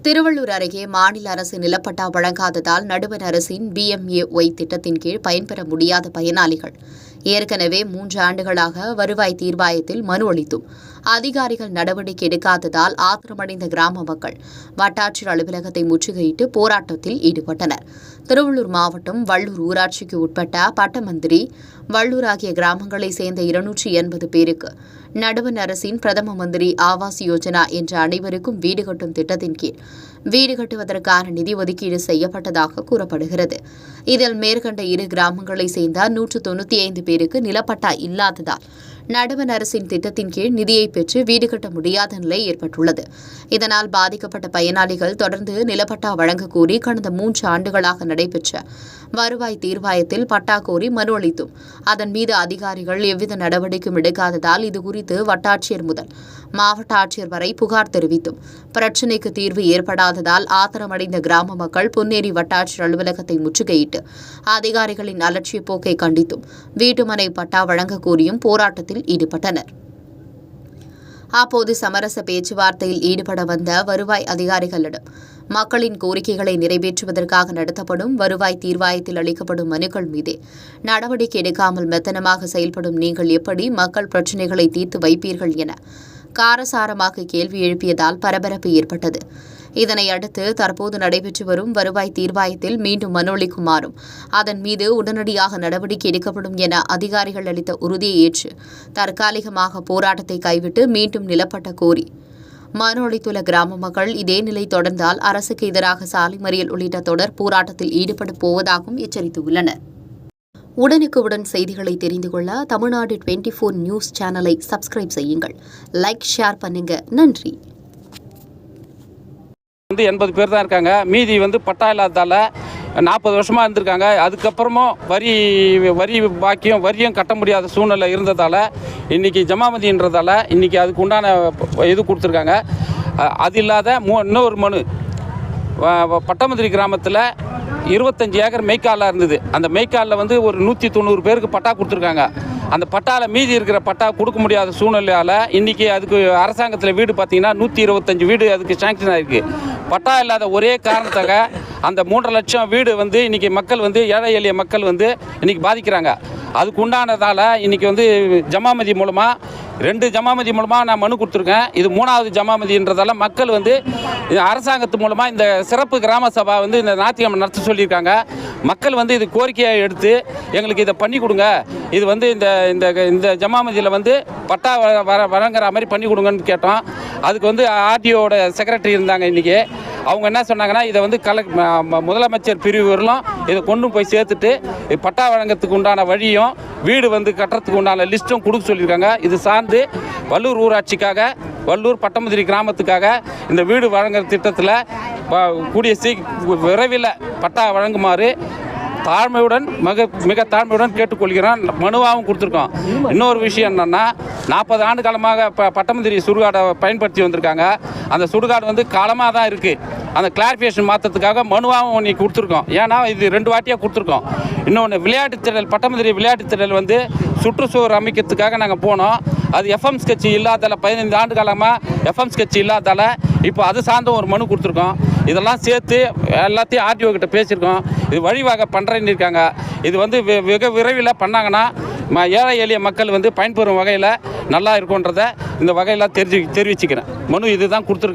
திருவள்ளூர் அருகே மாநில அரசு நிலப்பட்டா வழங்காததால் நடுவண் அரசின் BMAY திட்டத்தின் கீழ் பயன்பெற முடியாத பயனாளிகள் ஏற்கனவே 3 ஆண்டுகளாக வருவாய் தீர்வாயத்தில் மனு அளித்தும் அதிகாரிகள் நடவடிக்கை எடுக்காததால் ஆத்திரமடைந்த கிராம மக்கள் வட்டாட்சியர் அலுவலகத்தை முற்றுகையிட்டு போராட்டத்தில் ஈடுபட்டனர். திருவள்ளூர் மாவட்டம் வள்ளூர் ஊராட்சிக்கு உட்பட்ட பட்டமந்திரி, வள்ளூர் ஆகிய கிராமங்களைச் சேர்ந்த 280 பேருக்கு நடுவண் அரசின் பிரதம மந்திரி ஆவாஸ் யோஜனா என்ற அனைவருக்கும் வீடு கட்டும் திட்டத்தின் கீழ் வீடு கட்டுவதற்கான நிதி ஒதுக்கீடு செய்யப்பட்டதாக கூறப்படுகிறது. இதில் மேற்கண்ட 2 கிராமங்களைச் சேர்ந்த 195 பேருக்கு நிலப்பட்டா இல்லாததால் நடுவண் அரசின் திட்டத்தின் கீழ் நிதியை பெற்று வீடு கட்ட முடியாத நிலை ஏற்பட்டுள்ளது. இதனால் பாதிக்கப்பட்ட பயனாளிகள் தொடர்ந்து நிலப்பட்டா வழங்க கோரி கடந்த 3 ஆண்டுகளாக நடைபெற்ற வருவாய் தீர்வாயத்தில் பட்டா கோரி மனு அளித்தும் அதன் மீது அதிகாரிகள் எவ்வித நடவடிக்கையும் எடுக்காததால் இதுகுறித்து வட்டாட்சியர் முதல் மாவட்ட ஆட்சியர் வரை புகார் தெரிவித்தும் பிரச்சினைக்கு தீர்வு ஏற்படாததால் ஆத்திரமடைந்த கிராம மக்கள் பொன்னேரி வட்டாட்சியர் அலுவலகத்தை முற்றுகையிட்டு அதிகாரிகளின் அலட்சிய போக்கை கண்டித்தும் வீட்டுமனை பட்டா வழங்க கோரியும் போராட்டத்தில் ஈடுபட்டனர். அப்போது சமரச பேச்சுவார்த்தையில் ஈடுபட வந்த வருவாய் அதிகாரிகளிடம் மக்களின் கோரிக்கைகளை நிறைவேற்றுவதற்காக நடத்தப்படும் வருவாய் தீர்வாயத்தில் அளிக்கப்படும் மனுக்கள் மீதே நடவடிக்கை எடுக்காமல் மெத்தனமாக செயல்படும் நீங்கள் எப்படி மக்கள் பிரச்சினைகளை தீர்த்து வைப்பீர்கள் என காரசாரமாக கேள்வி எழுப்பியதால் பரபரப்பு ஏற்பட்டது. இதனை அடுத்து தற்போது நடைபெற்று வரும் வருவாய் தீர்வாயத்தில் மீண்டும் மனு அளிக்குமாறும் அதன் மீது உடனடியாக நடவடிக்கை எடுக்கப்படும் என அதிகாரிகள் அளித்த உறுதியை ஏற்று தற்காலிகமாக போராட்டத்தை கைவிட்டு மீண்டும் நிலப்பட்ட கோரி மனு அளித்துள்ள கிராம மக்கள் இதே நிலை தொடர்ந்தால் அரசுக்கு எதிராக சாலை மறியல் உள்ளிட்ட தொடர் போராட்டத்தில் ஈடுபட போவதாகவும் எச்சரித்துள்ளனர். உடனுக்குடன் செய்திகளை தெரிந்து கொள்ள தமிழ்நாடு 24 நியூஸ் சேனலை சப்ஸ்கிரைப் செய்யுங்கள். லைக், ஷேர் பண்ணுங்க. நன்றி. 80 பேர் தான் இருக்காங்க. மீதி பட்டா இல்லாததால் 40 வருஷமாக இருந்திருக்காங்க. அதுக்கப்புறமும் வரியும் கட்ட முடியாத சூழ்நிலை இருந்ததால் இன்றைக்கி ஜமாமதின்றதால இன்றைக்கி அதுக்கு உண்டான இது கொடுத்துருக்காங்க. அது இல்லாத இன்னொரு மனு பட்டமந்திரி கிராமத்தில் 25 ஏக்கர் மெய்க்காலாக இருந்தது. அந்த மெய்க்காலில் ஒரு 190 பேருக்கு பட்டா கொடுத்துருக்காங்க. அந்த பட்டாவில் மீதி இருக்கிற பட்டா கொடுக்க முடியாத சூழ்நிலையால் இன்றைக்கி அதுக்கு அரசாங்கத்தில் வீடு பார்த்திங்கன்னா 125 வீடு அதுக்கு சாங்ஷன் ஆகிருக்கு. பட்டா இல்லாத ஒரே காரணத்தாக அந்த 3.5 லட்சம் வீடு இன்றைக்கி மக்கள் ஏழை எளிய மக்கள் இன்றைக்கி பாதிக்கிறாங்க. அதுக்கு உண்டானதால் இன்றைக்கி ஜமாமதி மூலமாக 2 ஜமாமதி மூலமாக நான் மனு கொடுத்துருக்கேன். இது 3வது ஜமாமதின்றதால மக்கள் அரசாங்கத்து மூலமாக இந்த சிறப்பு கிராம சபா இந்த ஞாயிற்றுக்கிழமை நடத்த சொல்லியிருக்காங்க. மக்கள் இது கோரிக்கையாக எடுத்து எங்களுக்கு இதை பண்ணி கொடுங்க, இது இந்த இந்த இந்த ஜமாமதியில் பட்டா வழங்குற மாதிரி பண்ணி கொடுங்கன்னு கேட்டோம். அதுக்கு ஆர்டிஓட செக்ரட்டரி இருந்தாங்க. இன்றைக்கி அவங்க என்ன சொன்னாங்கன்னா இதை முதலமைச்சர் பிரிவு வரலும் இதை கொண்டு போய் சேர்த்துட்டு பட்டா வழங்கத்துக்கு உண்டான வழியும் வீடு கட்டுறதுக்கு உண்டான லிஸ்ட்டும் கொடுக்க சொல்லியிருக்காங்க. இது சார்ந்து வள்ளூர் ஊராட்சிக்காக, வள்ளூர் பட்டமந்திரி கிராமத்துக்காக இந்த வீடு வழங்குற திட்டத்தில் கூடிய விரைவில் பட்டா வழங்குமாறு தாழ்மையுடன் மிக தாழ்மையுடன் கேட்டுக்கொள்கிறோம். மனுவாகவும் கொடுத்துருக்கோம். இன்னொரு விஷயம் என்னென்னா 40 ஆண்டு காலமாக பட்டமந்திரி சுடுகாடை பயன்படுத்தி வந்திருக்காங்க. அந்த சுடுகாடு காலமாக தான் இருக்குது. அந்த கிளாரிஃபிகேஷன் மாற்றத்துக்காக மனுவாகவும் இன்னைக்கு கொடுத்துருக்கோம். ஏன்னா இது 2 வாட்டியாக கொடுத்துருக்கோம். இன்னொன்று விளையாட்டுத்திடல், பட்டமந்திரி விளையாட்டுத்திடல் சுற்றுச்சூழல் அமைக்கிறதுக்காக நாங்கள் போனோம். அது FM ஸ்கெட்ச் இல்லாதால 15 ஆண்டு காலமாக FM ஸ்கெட்ச் இல்லாதால இப்போ அது சார்ந்த ஒரு மனு கொடுத்துருக்கோம். இதெல்லாம் சேர்த்து எல்லாத்தையும் RTO கிட்ட பேசியிருக்கோம். இது வழிவகை பண்ணுறேன்னு இருக்காங்க. இது வெகு விரைவில் பண்ணாங்கன்னா ஏழை எளிய மக்கள் பயன்பெறும் வகையில் நல்லா இருக்குன்றதை இந்த வகையில் தெரிவிச்சுக்கிறேன். மனு இதுதான் கொடுத்துருக்கேன்.